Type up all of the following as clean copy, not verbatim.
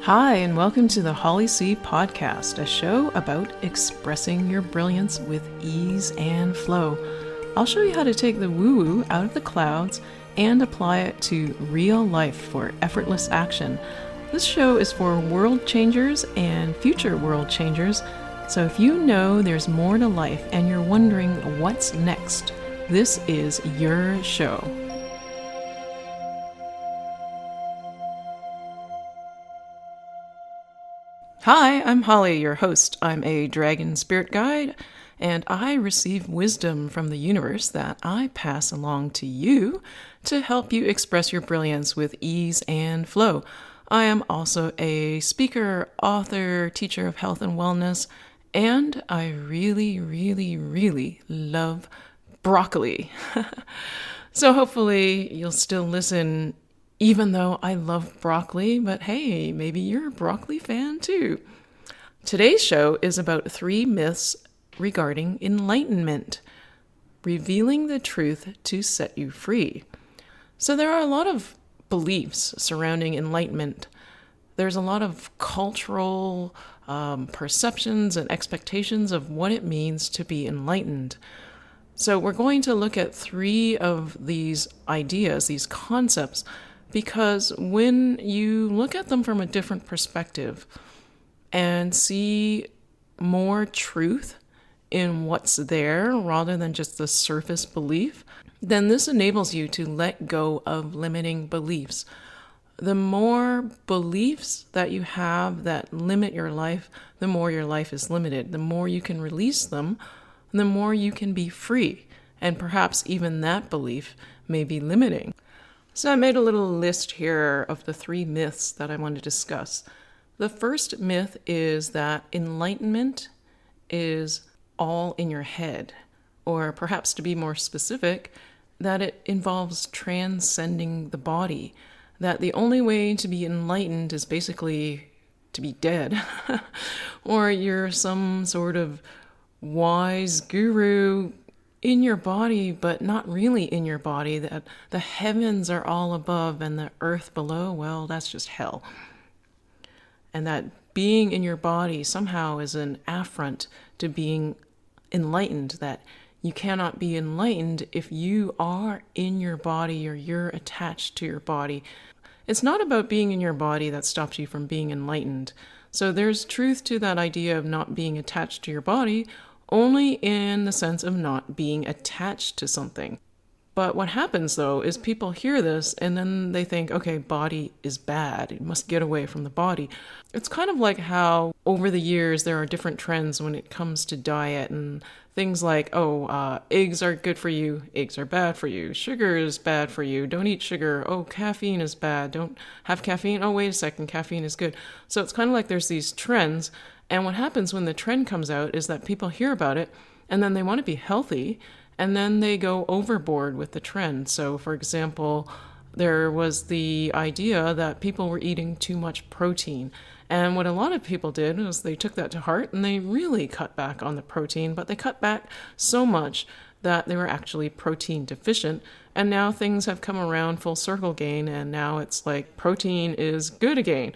Hi, and welcome to the Holly C Podcast, a show about expressing your brilliance with ease and flow. I'll show you how to take the woo-woo out of the clouds and apply it to real life for effortless action. This show is for world changers and future world changers, so if you know there's more to life and you're wondering what's next, this is your show. Hi, I'm Holly, your host. I'm a dragon spirit guide, and I receive wisdom from the universe that I pass along to you to help you express your brilliance with ease and flow. I am also a speaker, author, teacher of health and wellness, and I really love broccoli. So hopefully you'll still listen even though I love broccoli, but hey, maybe you're a broccoli fan too. Today's show is about 3 myths regarding enlightenment, revealing the truth to set you free. So there are a lot of beliefs surrounding enlightenment. There's a lot of cultural perceptions and expectations of what it means to be enlightened. So we're going to look at 3 of these ideas, these concepts, because when you look at them from a different perspective and see more truth in what's there rather than just the surface belief, then this enables you to let go of limiting beliefs. The more beliefs that you have that limit your life, the more your life is limited. The more you can release them, the more you can be free. And perhaps even that belief may be limiting. So I made a little list here of the 3 myths that I want to discuss. The first myth is that enlightenment is all in your head, or perhaps to be more specific, that it involves transcending the body, that the only way to be enlightened is basically to be dead, or you're some sort of wise guru in your body, but not really in your body, that the heavens are all above and the earth below, well, that's just hell. And that being in your body somehow is an affront to being enlightened, that you cannot be enlightened if you are in your body or you're attached to your body. It's not about being in your body that stops you from being enlightened. So there's truth to that idea of not being attached to your body, only in the sense of not being attached to something. But what happens, though, is people hear this and then they think, okay, body is bad. It must get away from the body. It's kind of like how over the years there are different trends when it comes to diet and things like, eggs are good for you, eggs are bad for you, sugar is bad for you, don't eat sugar, caffeine is bad, don't have caffeine, wait a second, caffeine is good. So it's kind of like there's these trends. And what happens when the trend comes out is that people hear about it and then they want to be healthy and then they go overboard with the trend. So, for example, there was the idea that people were eating too much protein. And what a lot of people did was they took that to heart and they really cut back on the protein, but they cut back so much that they were actually protein deficient. And now things have come around full circle again, and now it's like protein is good again.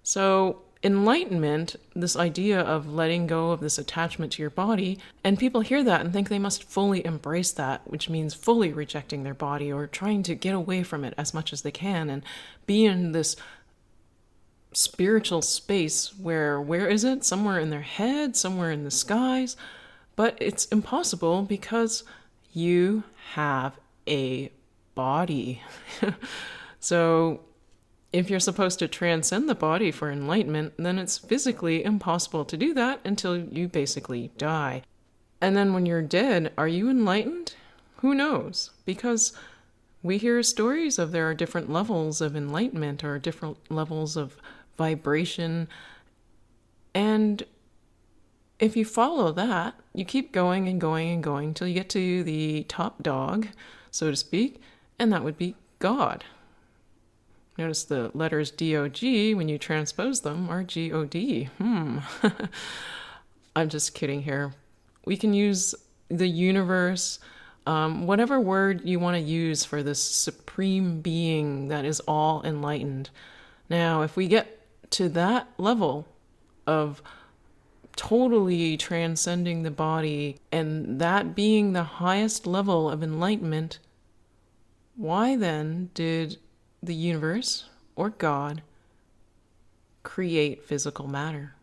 So enlightenment, this idea of letting go of this attachment to your body, and people hear that and think they must fully embrace that, which means fully rejecting their body or trying to get away from it as much as they can and be in this spiritual space where is it? Somewhere in their head, somewhere in the skies. But it's impossible because you have a body. So if you're supposed to transcend the body for enlightenment, then it's physically impossible to do that until you basically die. And then when you're dead, are you enlightened? Who knows? Because we hear stories of there are different levels of enlightenment or different levels of vibration. And if you follow that, you keep going and going and going till you get to the top dog, so to speak, and that would be God. Notice the letters D-O-G, when you transpose them, are G-O-D. I'm just kidding here. We can use the universe, whatever word you want to use for this supreme being that is all enlightened. Now, if we get to that level of totally transcending the body and that being the highest level of enlightenment, why then did the universe or God create physical matter?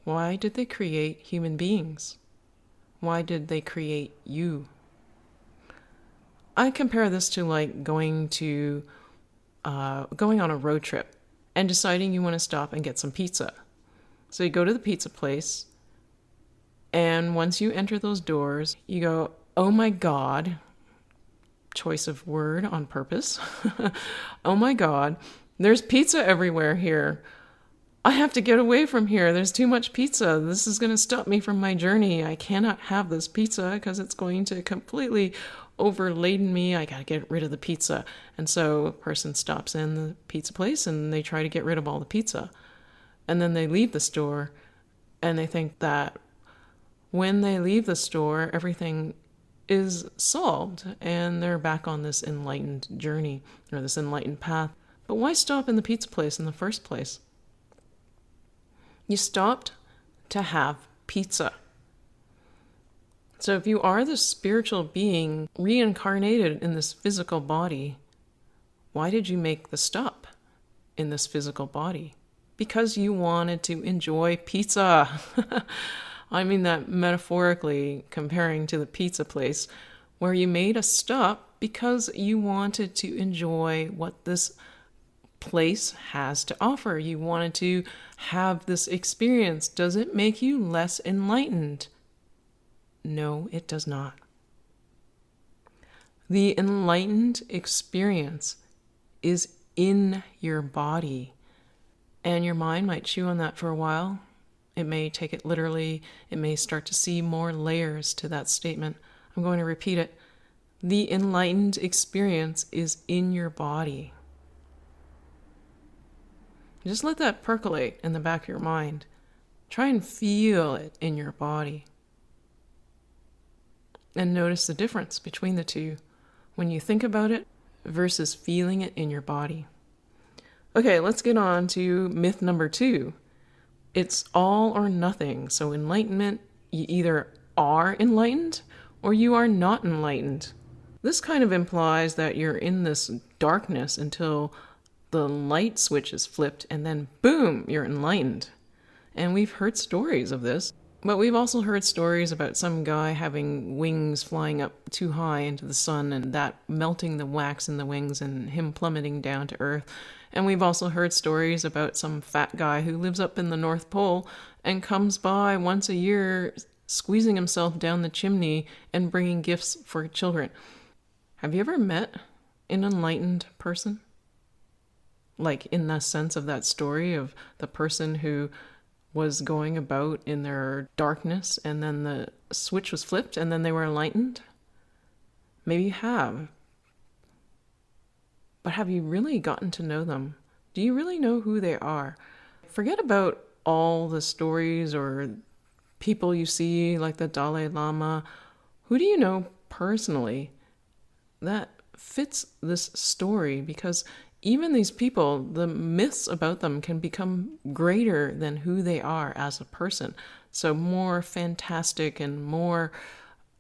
Why did they create human beings? Why did they create you? I compare this to like going on a road trip and deciding you want to stop and get some pizza. So you go to the pizza place, and once you enter those doors, you go, oh my God, choice of word on purpose. Oh my God, there's pizza everywhere here. I have to get away from here. There's too much pizza. This is going to stop me from my journey. I cannot have this pizza because it's going to completely overladen me. I got to get rid of the pizza. And so a person stops in the pizza place and they try to get rid of all the pizza. And then they leave the store and they think that when they leave the store, everything is solved and they're back on this enlightened journey or this enlightened path. But why stop in the pizza place in the first place? You stopped to have pizza. So if you are the spiritual being reincarnated in this physical body, why did you make the stop in this physical body? Because you wanted to enjoy pizza. I mean that metaphorically, comparing to the pizza place, where you made a stop because you wanted to enjoy what this place has to offer. You wanted to have this experience. Does it make you less enlightened? No, it does not. The enlightened experience is in your body, and your mind might chew on that for a while. It may take it literally. It may start to see more layers to that statement. I'm going to repeat it. The enlightened experience is in your body. Just let that percolate in the back of your mind. Try and feel it in your body. And notice the difference between the two when you think about it versus feeling it in your body. Okay, let's get on to myth number 2. It's all or nothing. So enlightenment, you either are enlightened or you are not enlightened. This kind of implies that you're in this darkness until the light switch is flipped and then boom, you're enlightened. And we've heard stories of this, but we've also heard stories about some guy having wings flying up too high into the sun and that melting the wax in the wings and him plummeting down to earth. And we've also heard stories about some fat guy who lives up in the North Pole and comes by once a year squeezing himself down the chimney and bringing gifts for children. Have you ever met an enlightened person? Like in the sense of that story of the person who was going about in their darkness and then the switch was flipped and then they were enlightened? Maybe you have. But have you really gotten to know them? Do you really know who they are? Forget about all the stories or people you see like the Dalai Lama. Who do you know personally that fits this story? Because even these people, the myths about them can become greater than who they are as a person. So more fantastic and more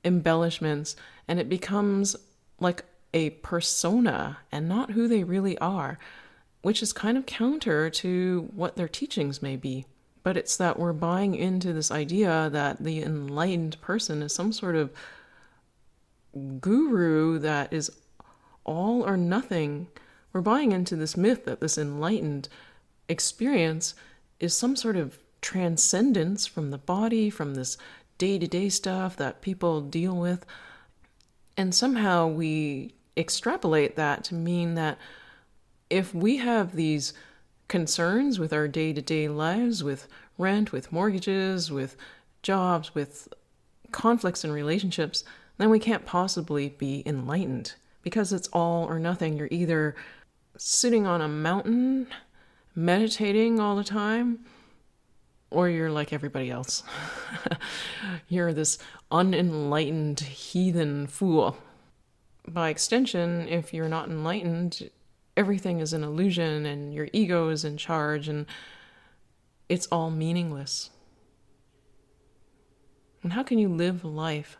embellishments, and it becomes like a persona and not who they really are, which is kind of counter to what their teachings may be. But it's that we're buying into this idea that the enlightened person is some sort of guru that is all or nothing. We're buying into this myth that this enlightened experience is some sort of transcendence from the body, from this day-to-day stuff that people deal with. And somehow we extrapolate that to mean that if we have these concerns with our day-to-day lives, with rent, with mortgages, with jobs, with conflicts in relationships, then we can't possibly be enlightened because it's all or nothing. You're either sitting on a mountain, meditating all the time, or you're like everybody else. You're this unenlightened heathen fool. By extension, if you're not enlightened, everything is an illusion and your ego is in charge and it's all meaningless. And how can you live life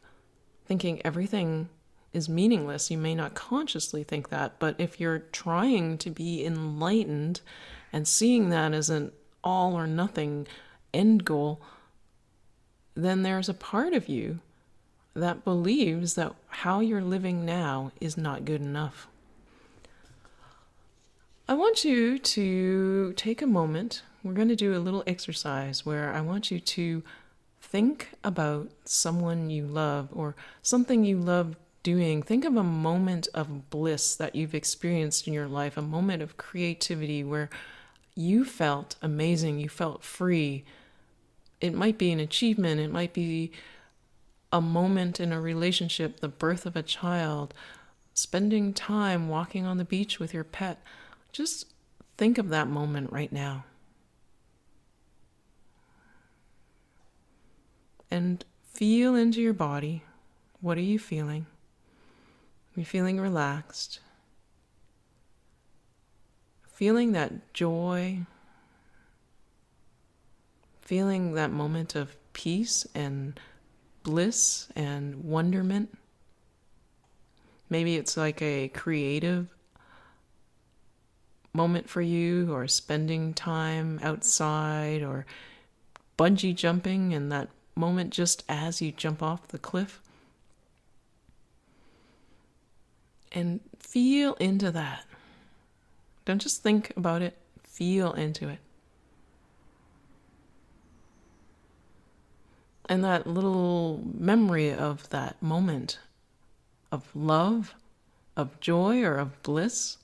thinking everything is meaningless? You may not consciously think that, but if you're trying to be enlightened and seeing that as an all or nothing end goal, then there's a part of you that believes that how you're living now is not good enough. I want you to take a moment. We're going to do a little exercise where I want you to think about someone you love or something you love doing. Think of a moment of bliss that you've experienced in your life, a moment of creativity where you felt amazing, you felt free. It might be an achievement, it might be a moment in a relationship, the birth of a child, spending time walking on the beach with your pet. Just think of that moment right now. And feel into your body. What are you feeling? Are you feeling relaxed? Feeling that joy? Feeling that moment of peace and bliss and wonderment? Maybe it's like a creative moment for you, or spending time outside, or bungee jumping, and that moment just as you jump off the cliff. And feel into that. Don't just think about it, feel into it. And that little memory of that moment of love, of joy, or of bliss,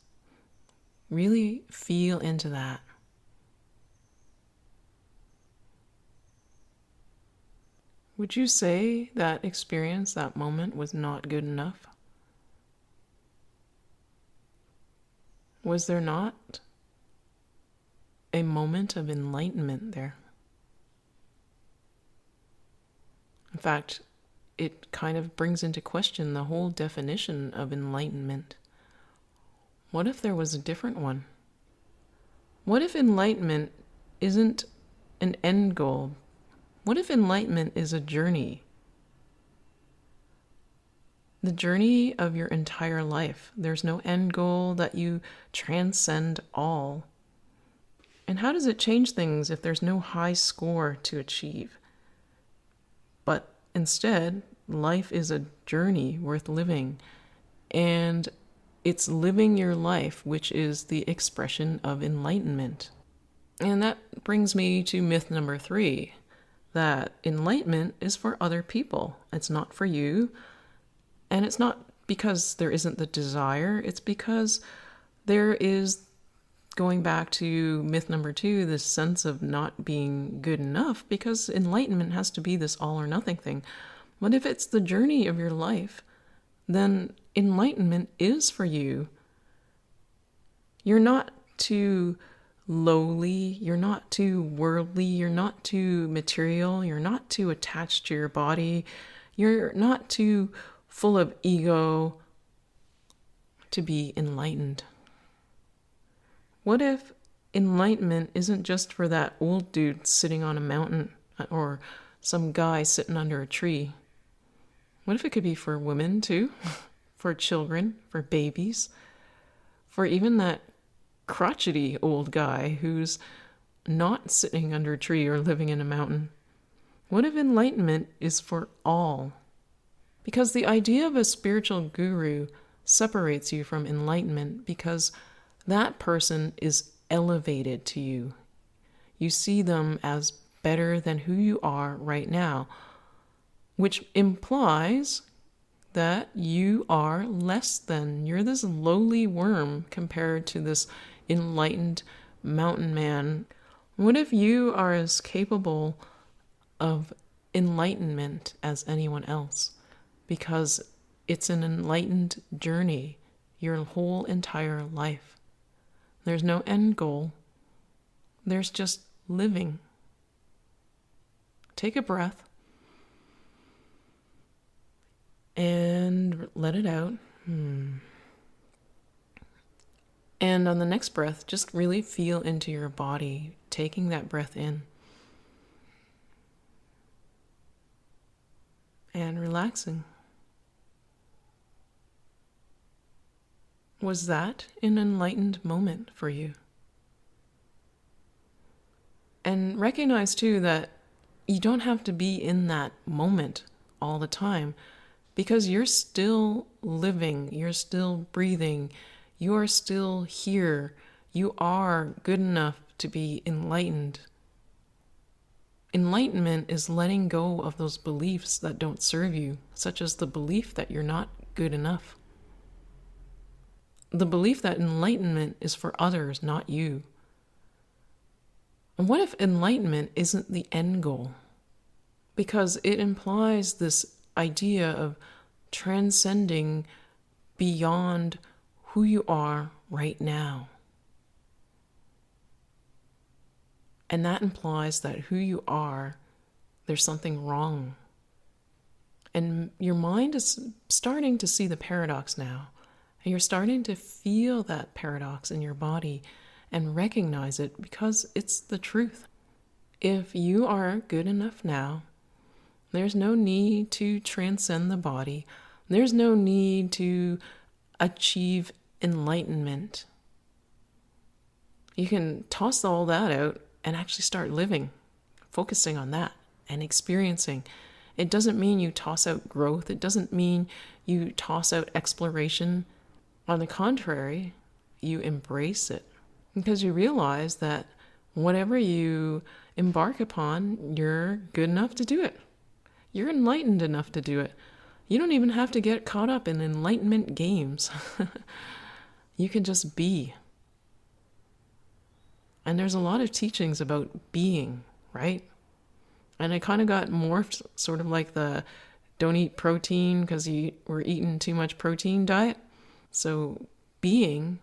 really feel into that. Would you say that experience, that moment, was not good enough? Was there not a moment of enlightenment there? In fact, it kind of brings into question the whole definition of enlightenment. What if there was a different one? What if enlightenment isn't an end goal? What if enlightenment is a journey? The journey of your entire life. There's no end goal, that you transcend all. And how does it change things if there's no high score to achieve? But instead, life is a journey worth living. And it's living your life, which is the expression of enlightenment. And that brings me to myth number 3, that enlightenment is for other people. It's not for you. And it's not because there isn't the desire. It's because there is, going back to myth number 2, this sense of not being good enough, because enlightenment has to be this all or nothing thing. But if it's the journey of your life, then enlightenment is for you. You're not too lowly, you're not too worldly, you're not too material, you're not too attached to your body, you're not too full of ego to be enlightened. What if enlightenment isn't just for that old dude sitting on a mountain or some guy sitting under a tree? What if it could be for women too? For children, for babies, for even that crotchety old guy who's not sitting under a tree or living in a mountain? What if enlightenment is for all? Because the idea of a spiritual guru separates you from enlightenment, because that person is elevated to you. You see them as better than who you are right now, which implies that you are less than. You're this lowly worm compared to this enlightened mountain man. What if you are as capable of enlightenment as anyone else? Because it's an enlightened journey, your whole entire life. There's no end goal. There's just living. Take a breath and let it out. And on the next breath, just really feel into your body, taking that breath in and relaxing. Was that an enlightened moment for you? And recognize too that you don't have to be in that moment all the time, because you're still living, you're still breathing, you are still here. You are good enough to be enlightened. Enlightenment is letting go of those beliefs that don't serve you, such as the belief that you're not good enough. The belief that enlightenment is for others, not you. And what if enlightenment isn't the end goal? Because it implies this idea of transcending beyond who you are right now. And that implies that who you are, there's something wrong. And your mind is starting to see the paradox now. And you're starting to feel that paradox in your body and recognize it because it's the truth. If you are good enough now, there's no need to transcend the body. There's no need to achieve enlightenment. You can toss all that out and actually start living, focusing on that and experiencing. It doesn't mean you toss out growth. It doesn't mean you toss out exploration. On the contrary, you embrace it because you realize that whatever you embark upon, you're good enough to do it. You're enlightened enough to do it. You don't even have to get caught up in enlightenment games. You can just be. And there's a lot of teachings about being, right? And I kind of got morphed, sort of like the don't eat protein because you were eating too much protein diet. So being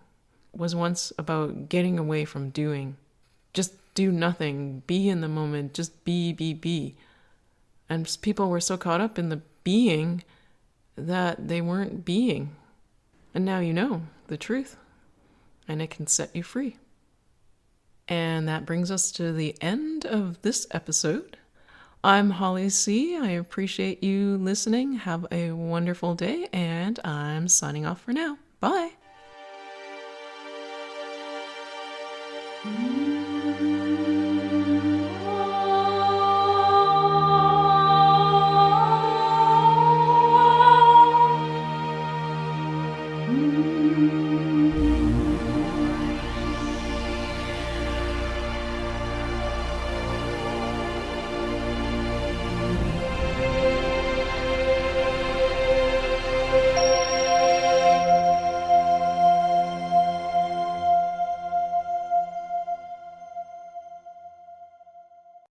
was once about getting away from doing. Just do nothing. Be in the moment. Just be. And people were so caught up in the being that they weren't being. And now you know the truth. And it can set you free. And that brings us to the end of this episode. I'm Holly C. I appreciate you listening. Have a wonderful day, and I'm signing off for now. Bye.